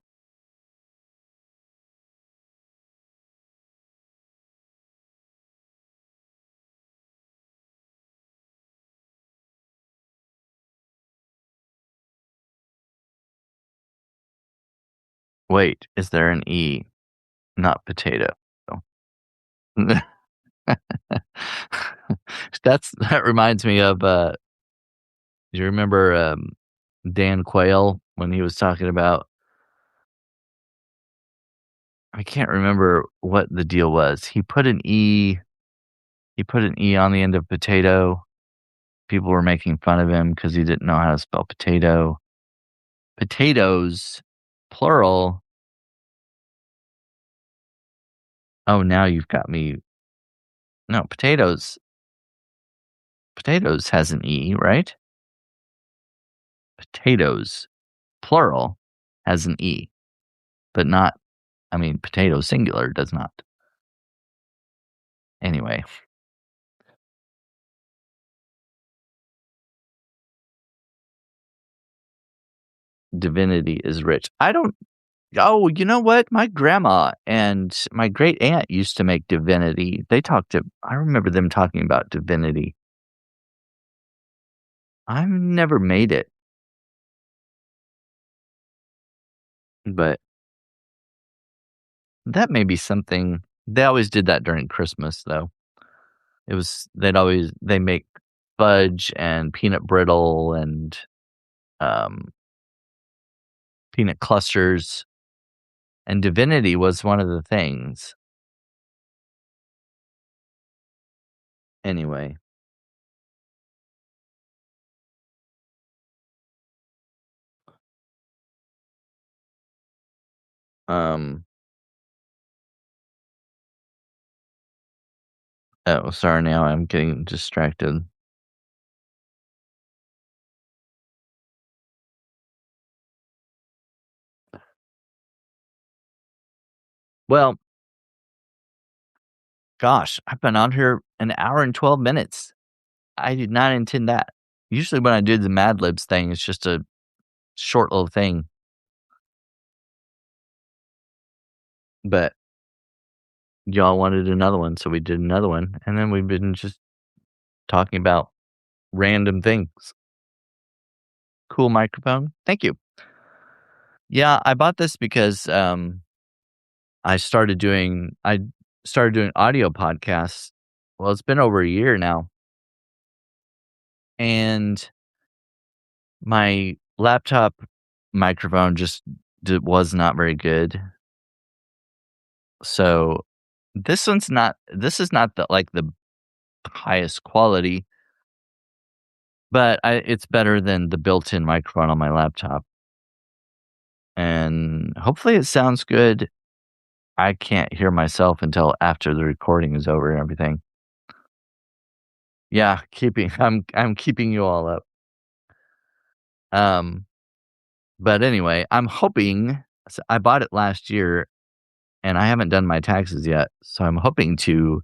Wait, is there an E, not potato? That reminds me of, do you remember, Dan Quayle when he was talking about I can't remember what the deal was. He put an E on the end of potato. People were making fun of him because he didn't know how to spell potato. Potatoes, plural. Oh, now you've got me. No, potatoes has an E, right? Potatoes, plural, has an E, but not, I mean, potato singular does not. Anyway, divinity is rich. I don't Oh, you know what? My grandma and my great aunt used to make divinity. I remember them talking about divinity. I've never made it, but that may be something. They always did that during Christmas, though. They make fudge and peanut brittle and um, peanut clusters, and divinity was one of the things. Anyway, um, oh, sorry. Now I'm getting distracted. Well, gosh, I've been on here an hour and 12 minutes. I did not intend that. Usually when I do the Mad Libs thing, it's just a short little thing, but y'all wanted another one, so we did another one, and then we've been just talking about random things. Cool microphone. Thank you. Yeah, I bought this because I started doing audio podcasts. Well, it's been over a year now, and my laptop microphone just was not very good. So this is not the highest quality, but it's better than the built-in microphone on my laptop. And hopefully it sounds good. I can't hear myself until after the recording is over and everything. Yeah, I'm keeping you all up. Um, but anyway, I bought it last year and I haven't done my taxes yet, so I'm hoping to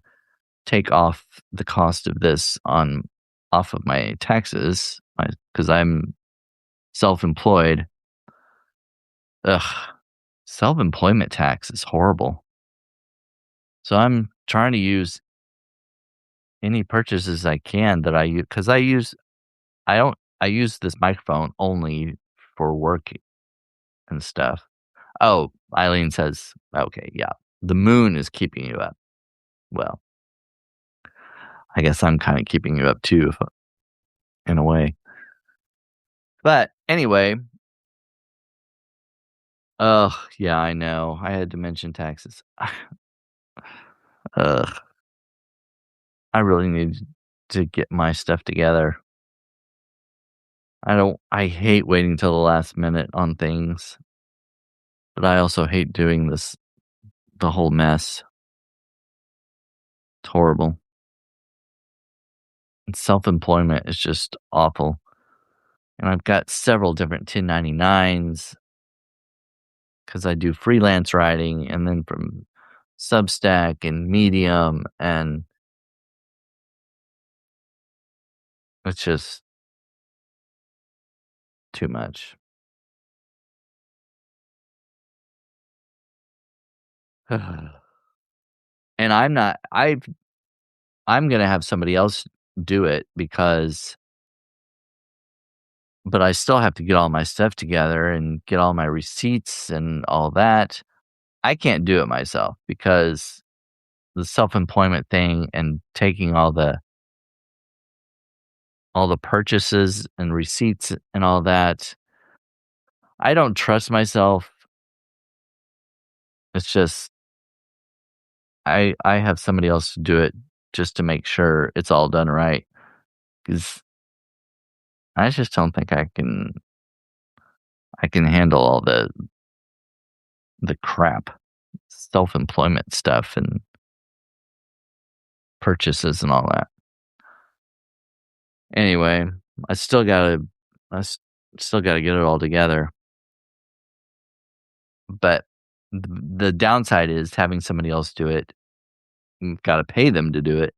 take off the cost of this on off of my taxes, because I'm self-employed. Ugh, self-employment tax is horrible. So I'm trying to use any purchases I can that I use because I don't I use this microphone only for work and stuff. Oh, Eileen says, okay, yeah. The moon is keeping you up. Well, I guess I'm kind of keeping you up too, in a way. But anyway, ugh, yeah, I know. I had to mention taxes. Ugh, I really need to get my stuff together. I hate waiting till the last minute on things, but I also hate doing the whole mess. It's horrible. And self-employment is just awful. And I've got several different 1099s because I do freelance writing and then from Substack and Medium, and it's just too much. And I'm gonna have somebody else do it but I still have to get all my stuff together and get all my receipts and all that. I can't do it myself because the self-employment thing and taking all the purchases and receipts and all that, I don't trust myself. It's just I have somebody else do it just to make sure it's all done right. Because I just don't think I can handle all the crap, self-employment stuff and purchases and all that. Anyway, I still gotta I s still gotta get it all together, but the downside is having somebody else do it, gotta pay them to do it,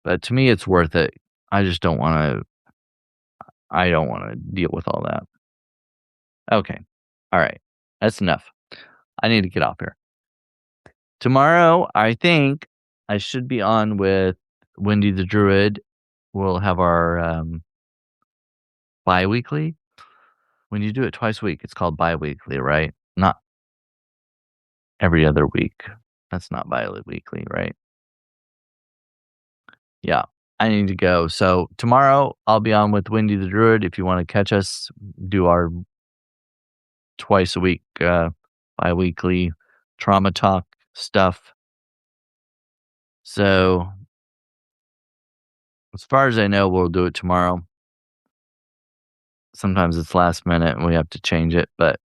but to me, it's worth it. I just don't wanna deal with all that. Okay. Alright. That's enough. I need to get off here. Tomorrow, I think I should be on with Wendy the Druid. We'll have our, biweekly. When you do it twice a week, it's called biweekly, right? Not every other week. That's not bi-weekly, right? Yeah, I need to go. So tomorrow I'll be on with Wendy the Druid. If you want to catch us, do our twice a week, bi-weekly trauma talk stuff. So as far as I know, we'll do it tomorrow. Sometimes it's last minute and we have to change it, but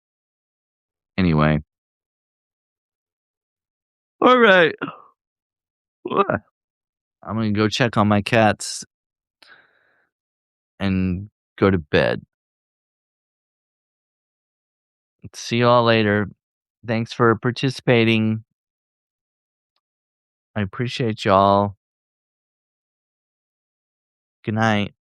anyway. All right. I'm gonna go check on my cats and go to bed. See you all later. Thanks for participating. I appreciate y'all. Good night.